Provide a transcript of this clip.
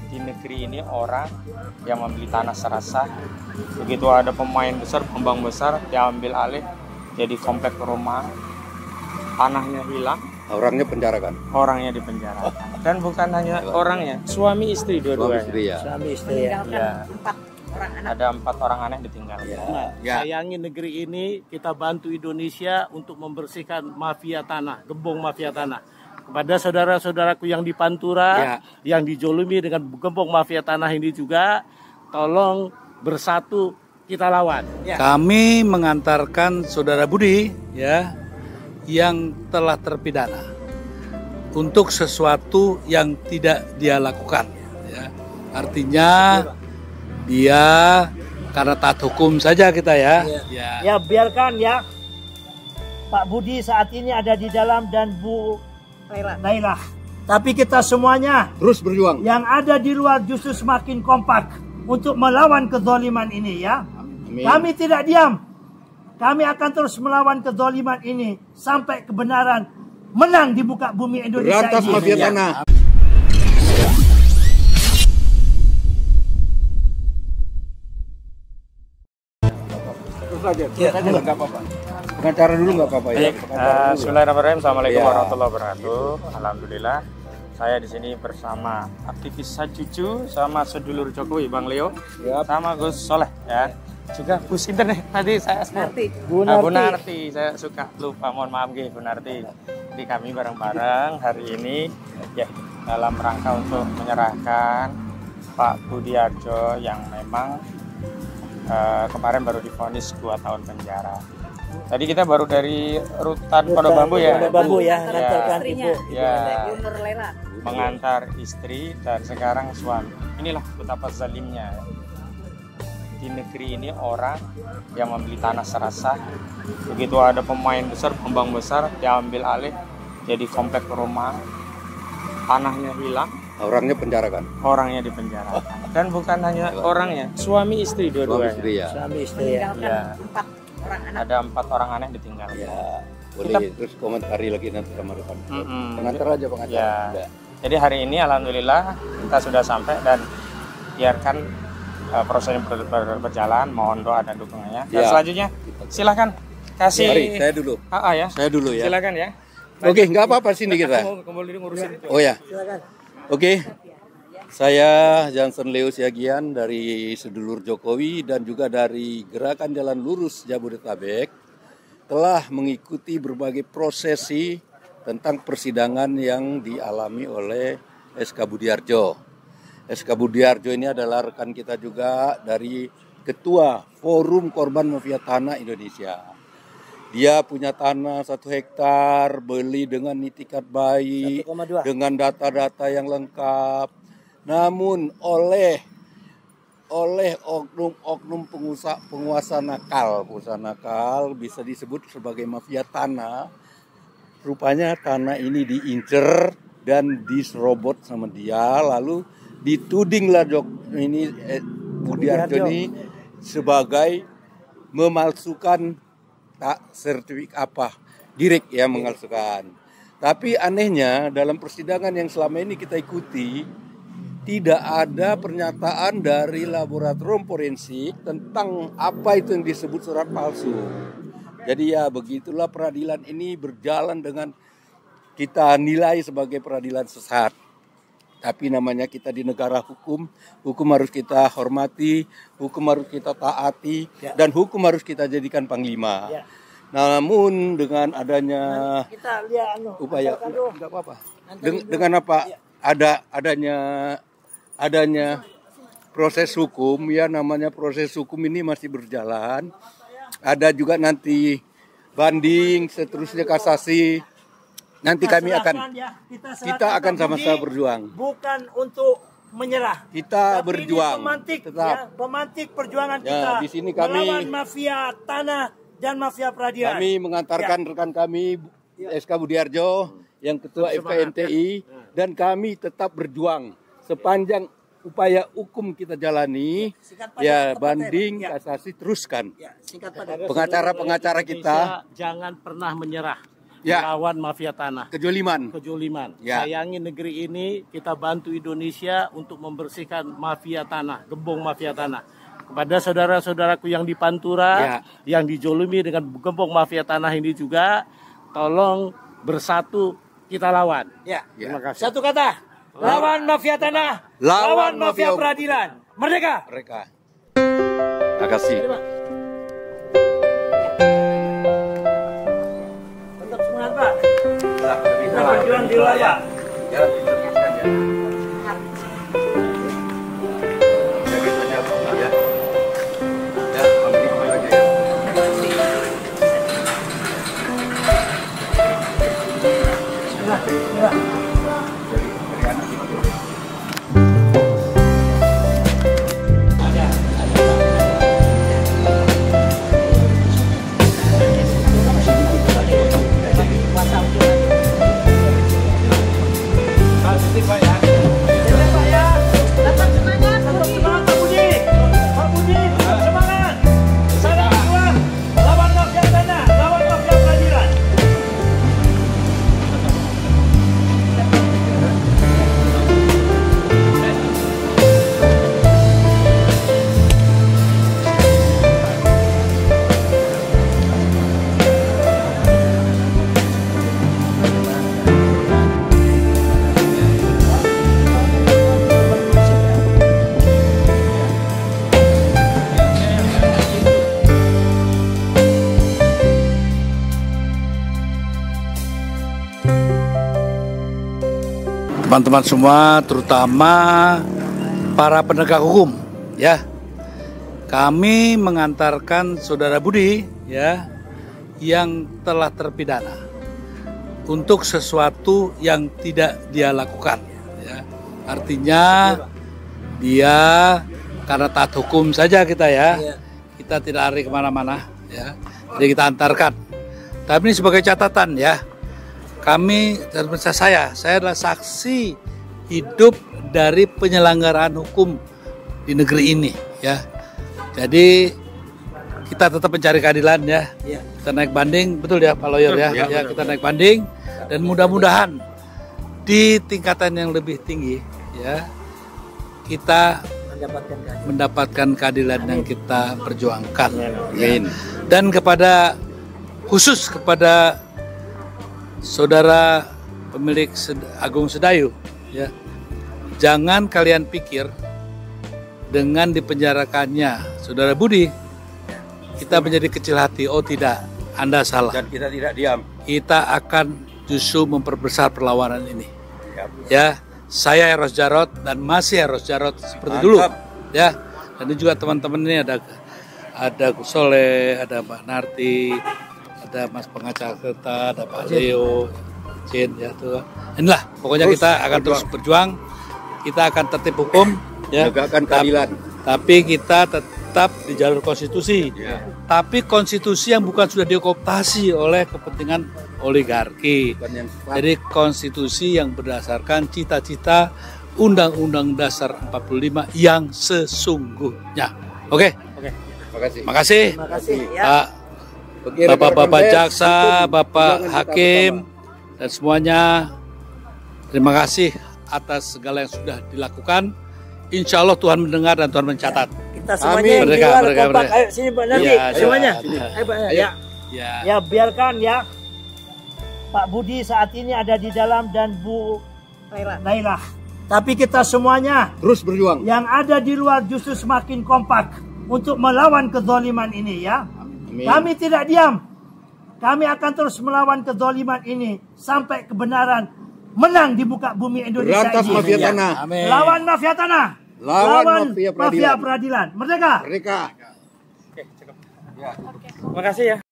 di negeri ini orang yang membeli tanah serasa, begitu ada pemain besar, pengembang besar, diambil alih jadi komplek perumahan, tanahnya hilang, orangnya penjarakan. orangnya dipenjara. Dan bukan hanya orangnya, suami istri dua-duanya. Suami istri ya. Ya. Ada 4 orang anak ditinggal. Ya. Sayangi negeri ini, kita bantu Indonesia untuk membersihkan mafia tanah, gembong mafia tanah. Kepada saudara-saudaraku yang di Pantura, yang dijolimi dengan gembong mafia tanah ini juga, tolong bersatu kita lawan. Kami mengantarkan saudara Budi ya yang telah terpidana untuk sesuatu yang tidak dia lakukan. Ya. Artinya dia karena taat hukum saja kita ya. Ya biarkan ya Pak Budi saat ini ada di dalam dan Bu Laila. Tapi kita semuanya Terus berjuang. yang ada di luar justru semakin kompak untuk melawan kezaliman ini ya. Amin. Kami tidak diam. Kami akan terus melawan kezaliman ini sampai kebenaran menang di muka bumi Indonesia Berantas ini. mafia tanah. Terus aja, nggak apa-apa. Pengacara dulu nggak apa-apa ya. Bismillahirrahmanirrahim. Assalamualaikum Ya. warahmatullahi wabarakatuh. Alhamdulillah, saya di sini bersama aktivis Sajuju, sama sedulur Jokowi, Bang Leo, sama Gus Soleh ya. Juga Bu Sinten nih, tadi saya Bu Narti. Saya suka lupa, mohon maaf nggih Bu Narti. Jadi kami bareng-bareng hari ini ya dalam rangka untuk menyerahkan Pak Budiarjo yang memang kemarin baru divonis 2 tahun penjara. Tadi kita baru dari rutan Pondok Bambu ya. Pondok Bambu ya, istrinya. Ya, Nur Laila. mengantar istri dan sekarang suami. Inilah betapa zalimnya ya. Di negeri ini orang yang membeli tanah serasa, begitu ada pemain besar, pengembang besar, diambil alih jadi komplek perumahan, tanahnya hilang, Orangnya penjarakan. orangnya dipenjara. Dan bukan hanya orangnya, suami istri Suami dua-duanya. istri ya. Suami istri ya. Ya. 4 orang anak. Ada 4 orang anak ditinggal. Ya. Boleh terus komentari lagi nanti sama rekan. Pengantar aja pengacara. Ya. Udah. Jadi hari ini alhamdulillah kita sudah sampai dan biarkan prosesnya berjalan. Mohon doa dan dukungannya. Dan Ya. selanjutnya silahkan kasih. Mari, saya dulu. Ya. Saya dulu ya. Silakan ya. Oke, nggak apa-apa sini kita. Kembali ngurusin itu. Oh ya. Oke. Saya Johnson Leo Siagian dari Sedulur Jokowi dan juga dari Gerakan Jalan Lurus Jabodetabek telah mengikuti berbagai prosesi tentang persidangan yang dialami oleh SK Budiarjo. SK Budiarjo ini adalah rekan kita juga dari Ketua Forum Korban Mafia Tanah Indonesia. Dia punya tanah 1 hektar, beli dengan itikat baik, 1,2. dengan data-data yang lengkap. Namun oleh oknum penguasa nakal bisa disebut sebagai mafia tanah. Rupanya tanah ini diincer dan diserobot sama dia, lalu ditudinglah Budiarjo ini sebagai memalsukan sertifikat direk ya, memalsukan. Tapi anehnya dalam persidangan yang selama ini kita ikuti tidak ada pernyataan dari laboratorium forensik tentang apa itu yang disebut surat palsu. Jadi ya begitulah peradilan ini berjalan dengan kita nilai sebagai peradilan sesat. Tapi namanya kita di negara hukum, hukum harus kita hormati, hukum harus kita taati, dan hukum harus kita jadikan panglima. Namun dengan adanya Kita lihat upaya, enggak apa-apa. Dengan apa? Adanya proses hukum ya, namanya proses hukum ini masih berjalan. Ada juga nanti banding, seterusnya kasasi. Nanti kami akan kita akan sama-sama berjuang. Bukan untuk menyerah. Kita Tapi berjuang. Ini pemantik, Tetap. ya, pemantik perjuangan Ya, kita. di sini kami- melawan mafia tanah dan mafia peradilan. Kami mengantarkan rekan kami SK Budiarjo yang ketua FKNTI dan kami tetap berjuang sepanjang upaya hukum kita jalani. Banding, kasasi teruskan. Singkat pada Pengacara-pengacara kita Indonesia jangan pernah menyerah. melawan mafia tanah. Kejoliman. Ya. Sayangi negeri ini, kita bantu Indonesia untuk membersihkan mafia tanah, gembong mafia tanah. Kepada saudara-saudaraku yang di Pantura, yang dijolimi dengan gembong mafia tanah ini juga, tolong bersatu kita lawan. Terima kasih. Satu kata, lawan mafia tanah, lawan mafia peradilan. Merdeka. Terima kasih. Tetap semangat, Pak. Kita berjuang di luar, Pak. Teman-teman semua, terutama para penegak hukum, ya. Kami mengantarkan Saudara Budi, ya, yang telah terpidana untuk sesuatu yang tidak dia lakukan, ya. Artinya dia karena taat hukum saja kita, ya. Kita tidak lari kemana-mana, ya. Jadi kita antarkan. Tapi ini sebagai catatan, ya. Kami dan saya adalah saksi hidup dari penyelenggaraan hukum di negeri ini, ya. Jadi kita tetap mencari keadilan, ya. Kita naik banding, betul ya Pak Lawyer, ya. Kita naik banding dan mudah-mudahan di tingkatan yang lebih tinggi, ya, kita mendapatkan keadilan yang kita perjuangkan. Ya. Dan khusus kepada saudara pemilik Agung Sedayu, ya, jangan kalian pikir dengan dipenjarakannya Saudara Budi kita menjadi kecil hati. Oh tidak, Anda salah. Dan kita tidak diam. Kita akan justru memperbesar perlawanan ini. Ya, saya Eros Jarot dan masih Eros Jarot seperti dulu. Ya, dan ini juga teman-teman ini ada Gus Soleh, ada Mbak Narti, ada Mas pengacara kita, ada Pak Leo, Jin, ya tuh. Inilah pokoknya kita akan terus berjuang, kita akan tertib hukum, ya. Menegakkan keadilan. Tapi kita tetap di jalur konstitusi. Tapi konstitusi yang bukan sudah dikooptasi oleh kepentingan oligarki. Jadi konstitusi yang berdasarkan cita-cita Undang-Undang Dasar 45 yang sesungguhnya. Oke. Terima kasih. Pak Bapak-bapak jaksa, Bapak hakim, dan semuanya, terima kasih atas segala yang sudah dilakukan. Insya Allah Tuhan mendengar dan Tuhan mencatat. Kita semuanya yang di luar kompak. Ayo sini Pak Nanti, semuanya. Ayo Pak, ya. Ya, biarkan ya Pak Budi saat ini ada di dalam dan Bu Laila. Tapi kita semuanya terus berjuang. Yang ada di luar justru semakin kompak untuk melawan kezaliman ini, ya. Amin. Kami tidak diam. Kami akan terus melawan kezaliman ini sampai kebenaran menang di muka bumi Indonesia. Berantas mafia tanah. Amin. Lawan mafia tanah. Lawan mafia peradilan. Merdeka. Merdeka. Oke, cukup. Terima kasih ya.